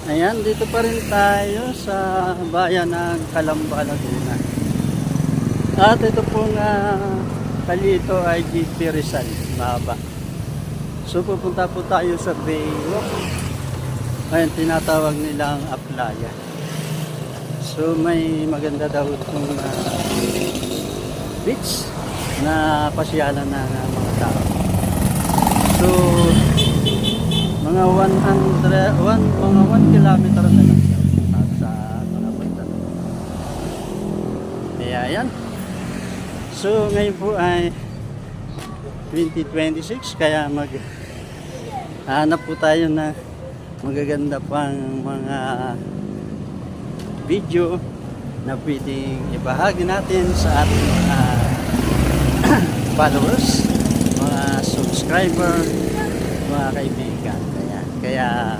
Ayan, dito pa rin tayo sa bayan ng Calamba, Laguna. At ito pong kalito ay GP Rizal, mahaba. So pupunta po tayo sa Baywalk. Ayan, tinatawag nilang Aplaya. So may maganda daw itong beach na pasyalan na mga tao. So mga 1 kilometer na lang sa Calamba. Kaya yan. So ngayon po ay 2026, kaya hanap po tayo na magaganda pang mga video na pwedeng ibahagi natin sa ating mga followers, mga subscriber, mga kaibigan. Kaya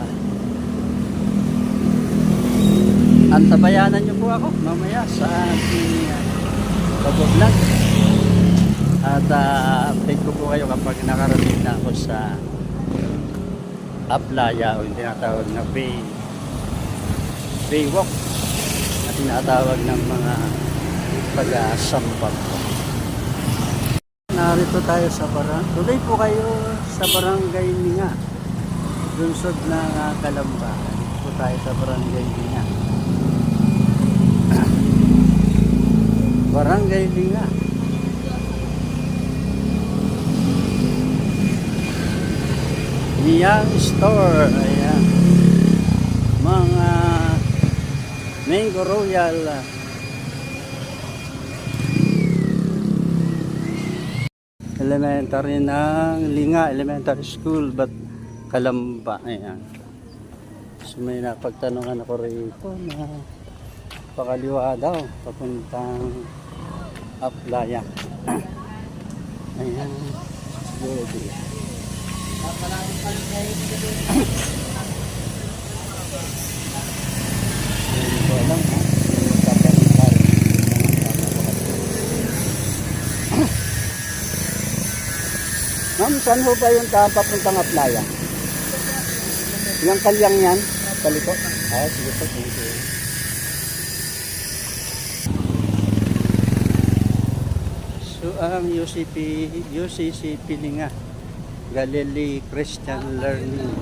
antabayanan niyo po ako mamaya sa ating pag-vlog. At update ko po kayo kapag nakarating na ako sa Aplaya, o yung tinatawag na Baywalk na tinatawag ng mga pag-asambag. Narito tayo sa tuloy po kayo sa Barangay Linga, lungsod ng Calamba. Dito po tayo sa Barangay Linga. Barangay Linga. Niyang Store. Ayan. Mga Mango Royal. Elementary ng Linga Elementary School, but Calamba. Ayan. So may napagtanungan ako rito na pakaliwa daw papuntang Aplaya. Ayan. Good. Ma'am, saan ho ba yung papuntang Aplaya? Yung kalyang yan? Kaliko? Sige po. Thank you. So, ang UCCP Linga, Galilee Christian Learning.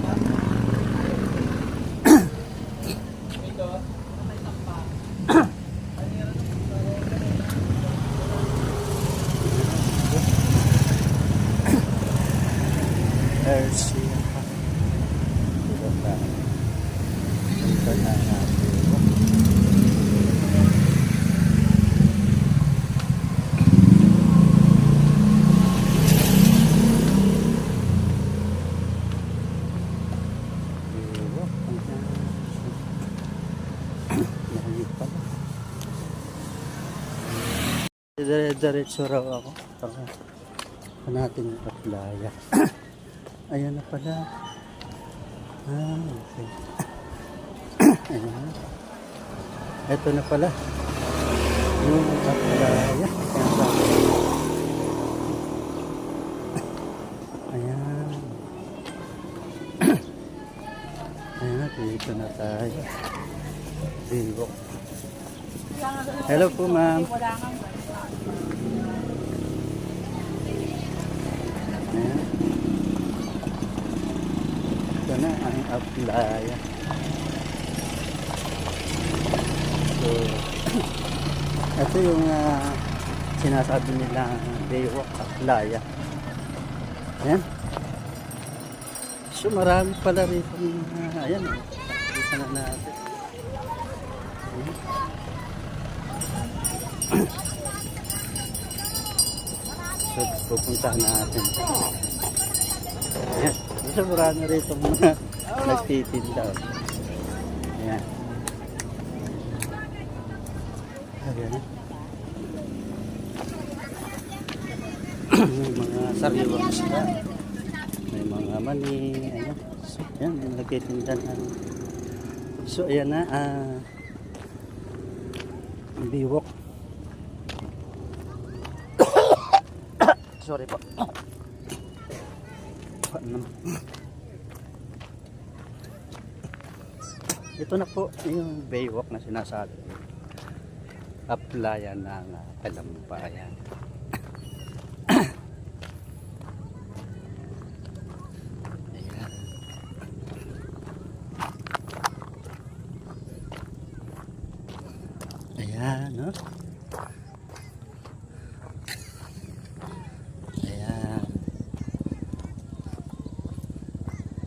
Diretso raw ako para natin yung Aplaya. Ayan na pala. Okay. Ayan. Ito na pala yung Aplaya. Ayan. Ayan, dito na tayo. Baywalk. Hello po, ma'am. Ito na ang Aplaya. So, ito yung sinasabi nila Baywalk, Aplaya. Ayan. So, marami pala rito. Ayan. Dito na natin. Ayan. So, pupuntahan natin. Ayan. So, marami rito mga nagtitinda. Ayan. Ayan. May mga sariwang isda. May mga mani. Ayan. So, ayan. Nagtitinda na. So, ayan na. Baywalk. Sorry po. ito na po yung Baywalk na sinasabi. Aplayan ng Kalambayan. Ayan. Ayan, no? Ayan.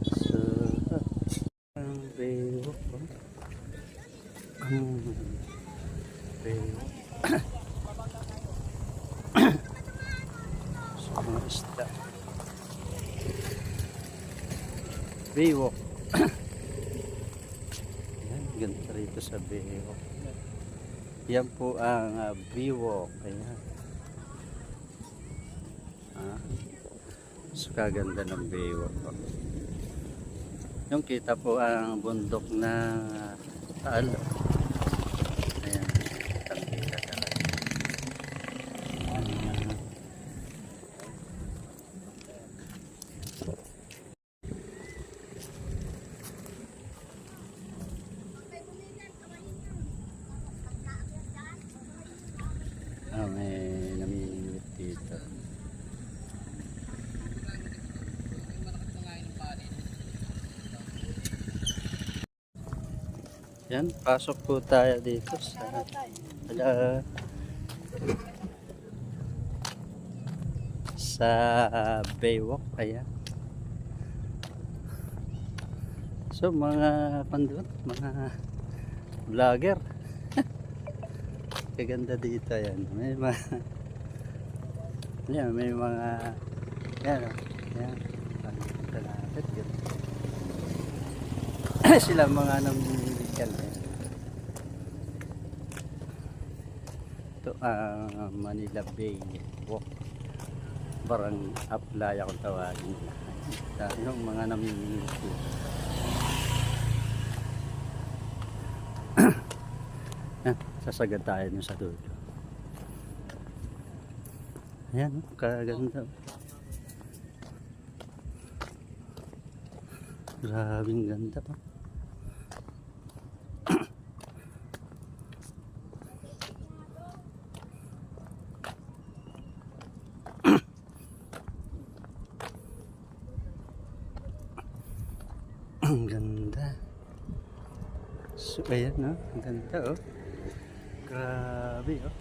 So, ang Baywalk po. Baywalk. So, mga isda. Baywalk. Ayan, ganda rito sa Baywalk. Yan po ang Baywalk. Ayan. So, kaganda ng Baywalk. Yung kita po ang bundok na Taal. Ayan. Tangkita talaga. May namimit dito. Yan, pasok po tayo dito sa Baywalk. Ayan. So mga pandun, mga vlogger. Kaganda dito yan. May mga yan, may mga yan, yan. Kalapit ganda. Sila mga namimilikan. Ito ang Manila Bay Walk. Barang Aplaya kung tawagin. Yung mga namimilikan. Sasagad tayo nun sa dulo. Ayan, kaganda. Grabing ganda pa. Ang ganda. So, ayan, no? Ang ganda, oh. Grabe, oh.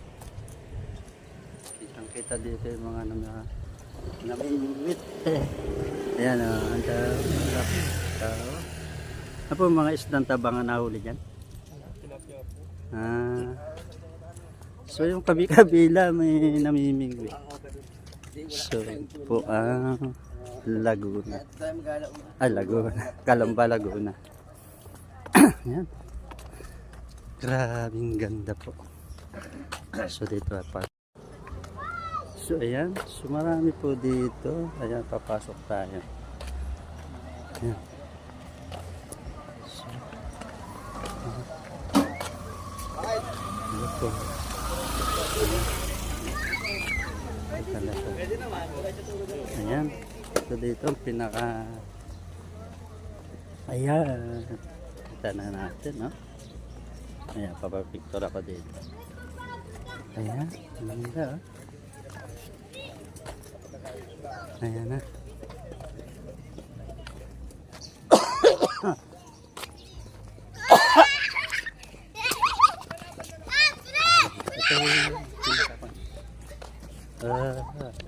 Kitang-kita dito yung mga namimit. Ayan, oh. Ang dami. Ano po mga isdang tabangan nahuli dyan? Tilapia po. So yung kabila may namimingwi. So po ang Laguna. Laguna. Calamba, Laguna. Ayan. Grabing ganda po. So dito pa. So ayan. So marami po dito. Ayan, papasok tayo. Ayan. So, ito. Ayan. So dito pinaka ayan. Kita na natin, no? Ayan, papapicture ako dito. Ayan, ganda, oh. Ayan na.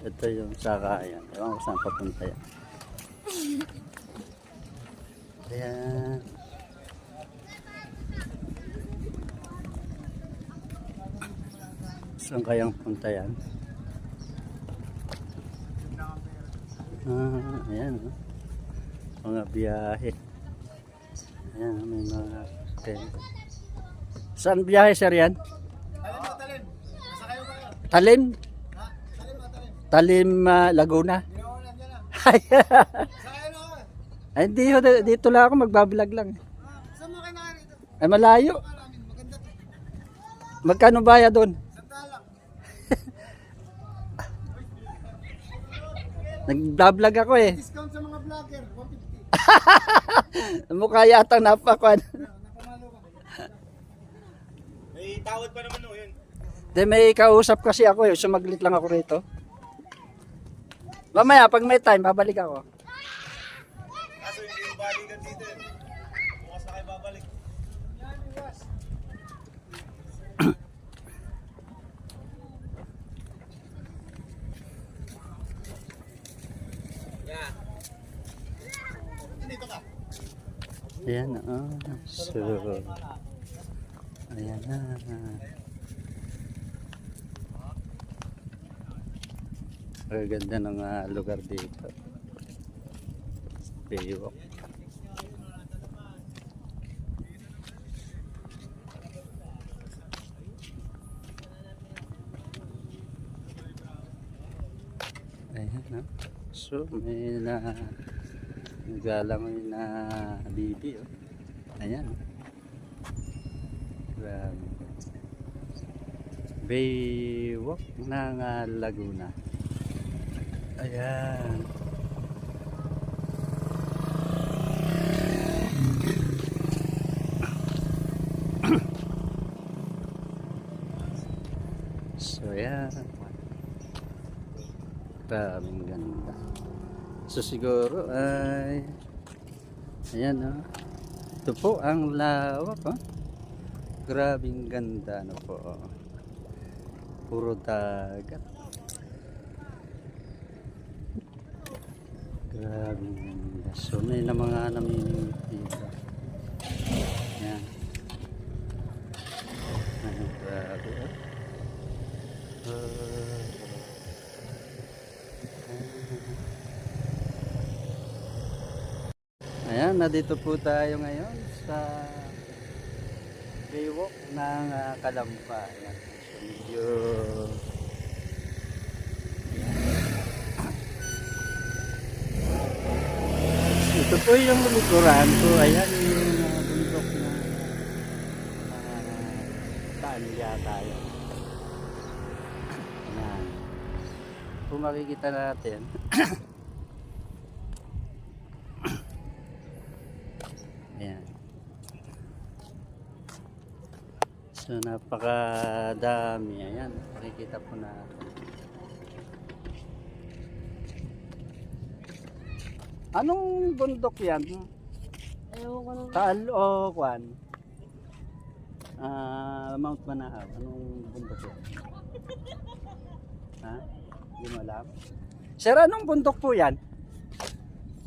Ito yung sakayan. Ewan ko saan papunta yan. Ayan. Saan kayang punta yan? Ayan, oh. Mga biyahe. Ayan, may mga saan biyahe, sir, yan? Talim. Nasa kayo kayo? Talim? Ha? Talim ba talim? Talim, Laguna? Ginawalan dyan lang. Ay, Sa kayo na ako. ay, dito lang ako, magbabilag lang. Saan mo kayo na rito? Ay, malayo. Namin, maganda to. Magkano baya doon? Santalang. Nag-vlog ako eh. Discount sa mga vlogger, 150. Mukha yatang napakwan. Napamahal tawad pa naman oh, yun. Di may kausap kasi ako eh. Sumaglit lang ako rito. Mamaya, pag may time, babalik ako. Kaso hindi yung balikan dito eh. Bukas na kayo babalik. Yeah. Dito ka. Ayan na. So, ayan na. Ang ganda ng lugar dito. Baywalk. Ayan na. So, may galang na bibi. Oh. Ayan. Grabe. Baywalk ng Laguna. Ayan. So, ayan. Maraming ganda. So, siguro ay ayan, oh. Ito po ang lawak, oh. Grabing ganda, ano po, oh. Puro dagat. Grabing ganda. So, may na mga namimingit dito. Ayan. Ayan, grabe, oh. Ayan, nandito po tayo ngayon sa baywalk ng Calamba. Ayan. So, medyo ito po yung likuran ko. Ayan yung bundok na taan yata yun. Ayan. Kung makikita natin ayan. So napakadami. Ayan, makikita po natin. Anong bundok yan? Ewan ko nung Taal o Kwan? Mount Manahaw. Anong bundok yan? Ha? Hindi mo alam? Sir, anong bundok po yan?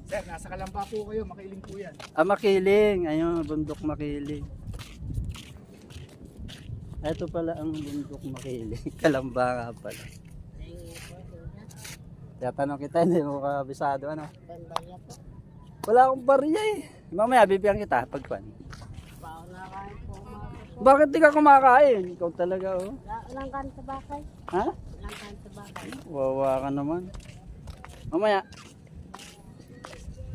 Sir, nasa Kalamba po kayo, makiling po yan. Makiling. Ayun, bundok Makiling. Ito pala ang bundok Makiling. Kalamba nga pala. Tatanong kita, hindi mo kabisado, ano? bandaya po. Wala akong barya eh. Mamaya, bibigyan kita pagkuhan. Baon na kain po mga po. Bakit di ka kumakain? Ikaw talaga, oh. Walang kain sa bakay. Ha? Walang kain sa bakay. Wawa ka naman. Mamaya.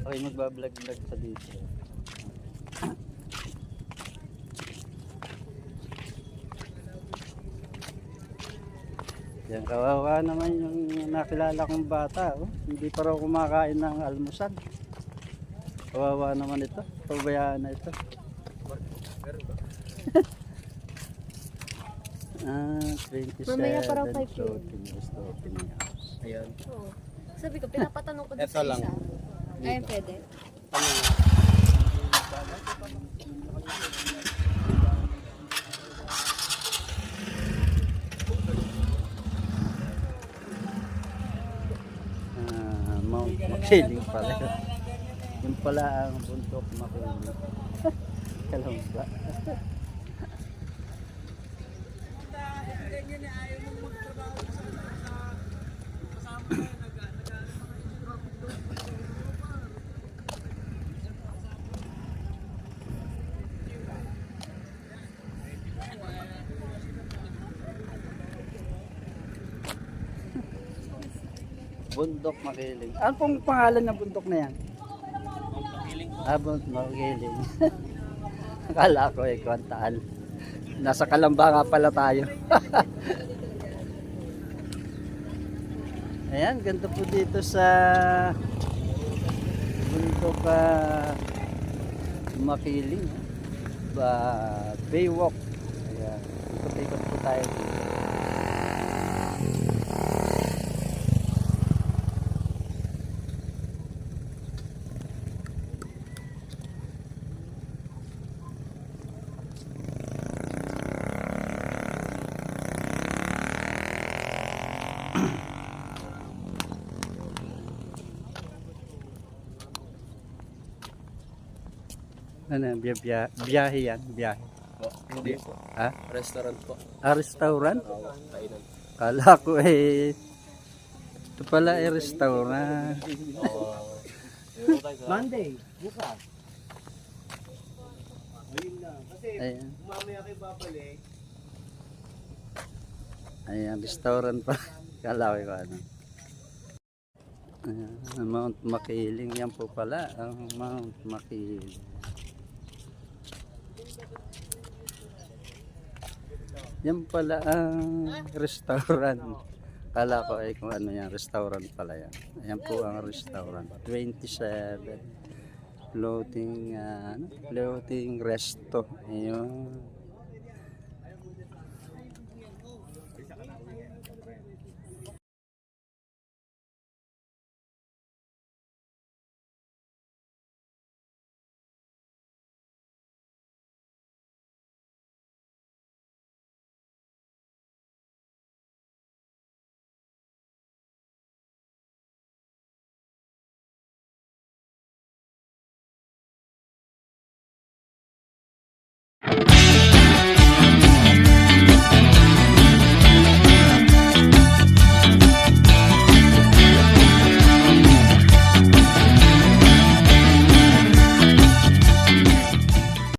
Okay, magbablog-vlog sa dito. Yan, kawawa naman yung nakilala kong bata. Oh. Hindi pa raw kumakain ng almusal. Kawawa naman ito. Pabayaan na ito. 27 Mamaya pa raw 5 floating is the opening house. Ayan. Oo. Sabi ko, pinapatanong ko din Ito sa lang. isa. Ayun, pwede. Mount Makiling pala. Yung pala ang bundok Makiling. Kalamba. Bundok Makiling. Ano pong pangalan ng bundok na yan? Bundok Makiling. Akala ko Kwantaal. Nasa Kalamba nga pala tayo. Ayan, ganda po dito sa bundok Makiling. Baywalk. Ayan. Ito po tayo dito. Ano, biyahe yan, biyahe. Hindi po. Ha? Restaurant po. Restaurant? Kainan. Kala ko ito pala restaurant. Monday, bukas. Ayan. Mamaya kayo babalik. Ayan, restaurant pa. Kala ko ano. Ayan, Mount Makiling. Yan po pala, ang Mount Makiling. Yan pala ang restaurant. Kala ko kung ano yan, restaurant pala yan. Ayan po ang restaurant. 27 floating, floating resto. Ayun.